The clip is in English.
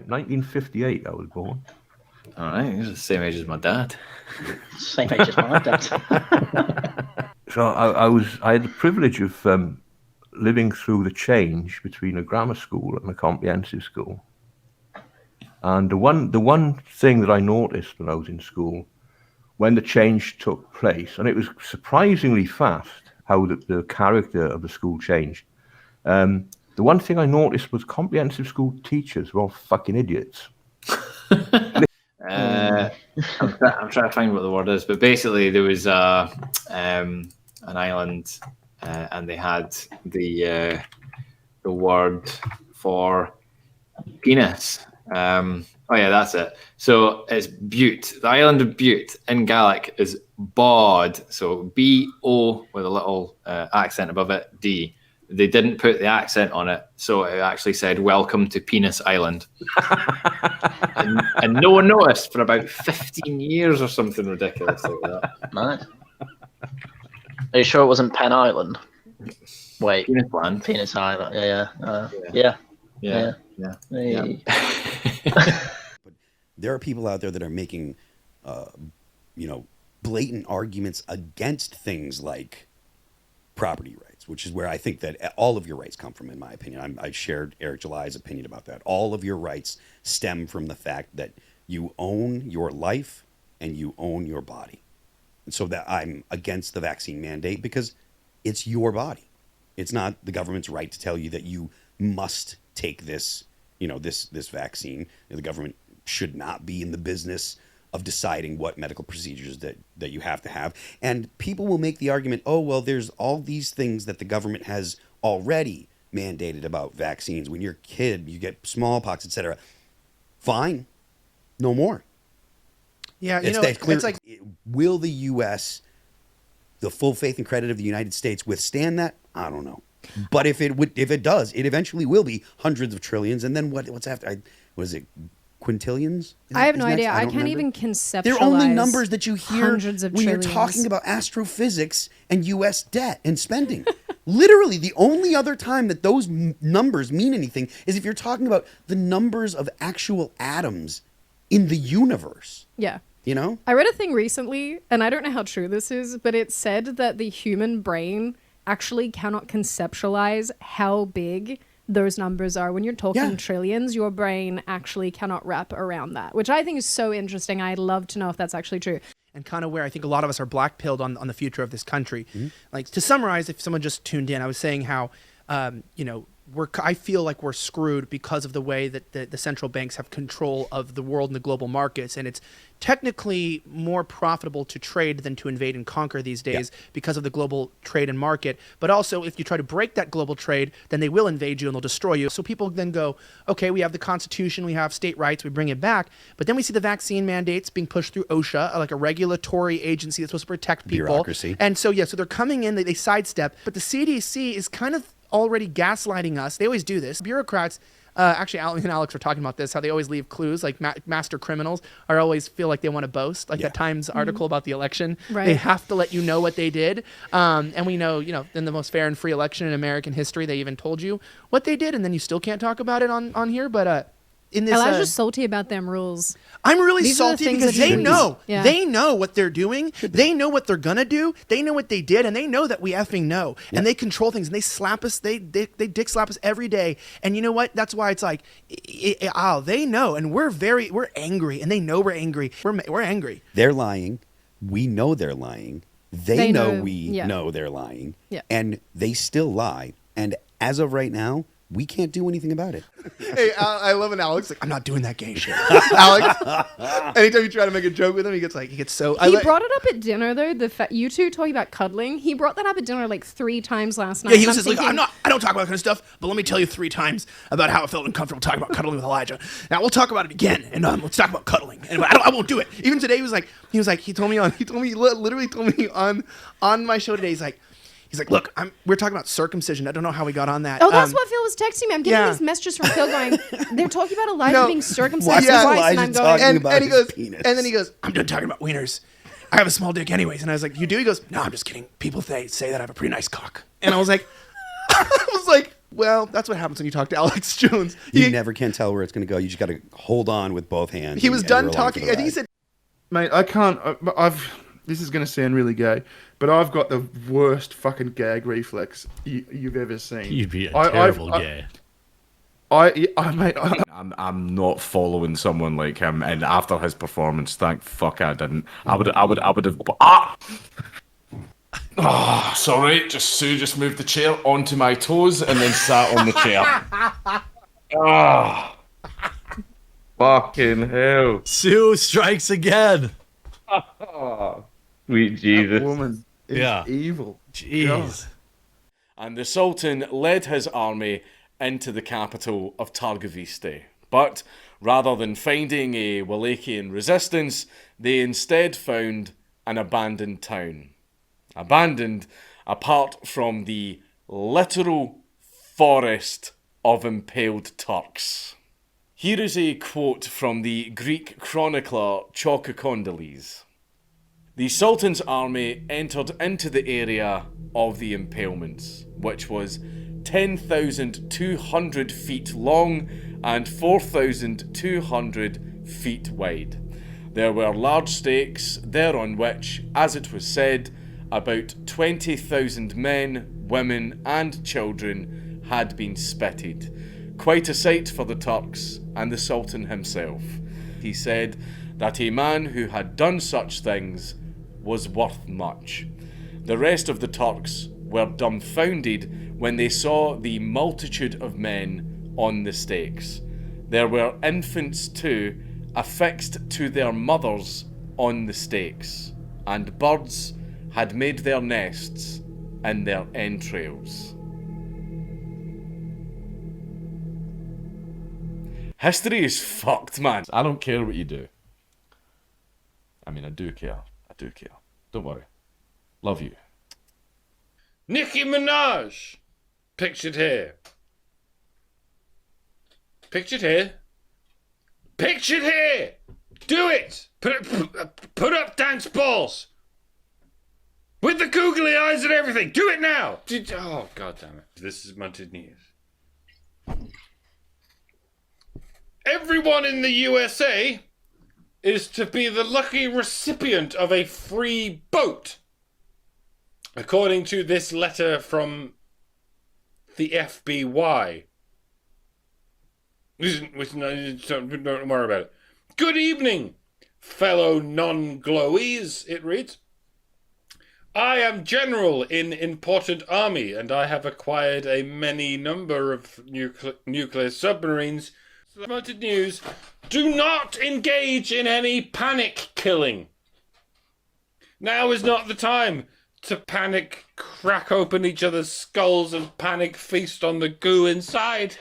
1958 I was born. All right, he's the same age as my dad. Same age as my dad. So I had the privilege of living through the change between a grammar school and a comprehensive school. And the one thing that I noticed when I was in school, when the change took place, and it was surprisingly fast how the character of the school changed. The one thing I noticed was comprehensive school teachers were all fucking idiots. I'm trying to find what the word is, but basically there was an island, and they had the word for penis. Oh yeah, that's it. So it's Bute. The island of Bute in Gaelic is Bod. So B-O with a little accent above it, D. They didn't put the accent on it, so it actually said "Welcome to Penis Island," and no one noticed for about 15 years or something ridiculous like that. Nice. Are you sure it wasn't Penn Island? Wait, Penis Land. Penis Island. Yeah. But there are people out there that are making, blatant arguments against things like property rights, which is where I think that all of your rights come from, in my opinion. I shared Eric July's opinion about that. All of your rights stem from the fact that you own your life and you own your body. And so that I'm against the vaccine mandate because it's your body. It's not the government's right to tell you that you must take this, this vaccine. The government should not be in the business of deciding what medical procedures that you have to have. And people will make the argument, oh, well, there's all these things that the government has already mandated about vaccines. When you're a kid, you get smallpox, etc. Fine. No more. Yeah, it's like, will the U.S., the full faith and credit of the United States, withstand that? I don't know. But if it does, it eventually will be hundreds of trillions. And then what's after? What is it? Quintillions? I have no idea. I can't even conceptualize. They're only numbers that you hear when trillions. You're talking about astrophysics and U.S. debt and spending. Literally, the only other time that those numbers mean anything is if you're talking about the numbers of actual atoms in the universe. Yeah. I read a thing recently, and I don't know how true this is, but it said that the human brain actually cannot conceptualize how big those numbers are. When you're talking trillions, your brain actually cannot wrap around that, which I think is so interesting. I'd love to know if that's actually true. And kind of where I think a lot of us are black-pilled on the future of this country. Mm-hmm. Like, to summarize, if someone just tuned in, I was saying how, I feel like we're screwed because of the way that the central banks have control of the world and the global markets. And it's technically more profitable to trade than to invade and conquer these days because of the global trade and market. But also, if you try to break that global trade, then they will invade you and they'll destroy you. So people then go, okay, we have the Constitution, we have state rights, we bring it back. But then we see the vaccine mandates being pushed through OSHA, like a regulatory agency that's supposed to protect people. Bureaucracy. And so, so they're coming in, they sidestep. But the CDC is kind of already gaslighting us. They always do this. Bureaucrats, actually, Alan and Alex were talking about this, how they always leave clues, like master criminals always feel like they want to boast, like that Times article about the election. Right. They have to let you know what they did. And we know, in the most fair and free election in American history, they even told you what they did, and then you still can't talk about it on here. But in this, Elijah's salty about them rules. I'm really These salty because they know. Yeah. They know what they're doing. They know what they're gonna do. They know what they did, and they know that we effing know. Yeah. And they control things, and they slap us. They dick slap us every day. And you know what? That's why it's like, they know, and we're angry, and they know we're angry. We're angry. They're lying. We know they're lying. They know we know they're lying. Yeah. And they still lie. And as of right now, we can't do anything about it. Hey, I love an Alex. Like, I'm not doing that gay shit. Alex, anytime you try to make a joke with him, he gets so. He brought it up at dinner though. You two talking about cuddling. He brought that up at dinner like 3 times last night. Yeah, he was just like, I don't talk about that kind of stuff. But let me tell you 3 times about how I felt uncomfortable talking about cuddling with Elijah. Now we'll talk about it again, and let's talk about cuddling. And I won't do it. Even today, he literally told me on my show today. He's like, look, we're talking about circumcision. I don't know how we got on that. Oh, that's what Phil was texting me. I'm getting these messages from Phil going, they're talking about Elijah being circumcised twice, and I'm going, and then he goes, I'm done talking about wieners. I have a small dick anyways. And I was like, you do? He goes, no, I'm just kidding. People say that I have a pretty nice cock. And I was like, Well, that's what happens when you talk to Alex Jones. You never can tell where it's going to go. You just got to hold on with both hands. He was and done roll along for talking. the I think he ride. said, Mate, I can't. This is going to sound really gay, but I've got the worst fucking gag reflex you've ever seen. You'd be a terrible gay. Mate, I'm not following someone like him, and after his performance, thank fuck I didn't. I would have. Oh, sorry. Sue just moved the chair onto my toes and then sat on the chair. Ah, fucking hell! Sue strikes again. Sweet Jesus. that woman is Yeah. evil. Jeez. And the Sultan led his army into the capital of Targoviste. But rather than finding a Wallachian resistance, they instead found an abandoned town. Abandoned apart from the literal forest of impaled Turks. Here is a quote from the Greek chronicler Chalcondyles. The Sultan's army entered into the area of the impalements, which was 10,200 feet long and 4,200 feet wide. There were large stakes there on which, as it was said, about 20,000 men, women and children had been spitted. Quite a sight for the Turks and the Sultan himself. He said that a man who had done such things was worth much. The rest of the Turks were dumbfounded when they saw the multitude of men on the stakes. There were infants too, affixed to their mothers on the stakes, and birds had made their nests in their entrails. History is fucked, man. I don't care what you do. I mean, I do care. I do care. Don't worry. Love you. Nicki Minaj. Pictured here. Pictured here. Pictured here. Do it. Put up dance balls. With the googly eyes and everything. Do it now. Oh, God damn it. This is Munted News. Everyone in the USA is to be the lucky recipient of a free boat. According to this letter from the FBI. Don't worry about it. Good evening, fellow non-glowies, it reads. I am general in important army, and I have acquired a many number of nuclear submarines. Munted News, do not engage in any panic killing. Now is not the time to panic, crack open each other's skulls and panic feast on the goo inside.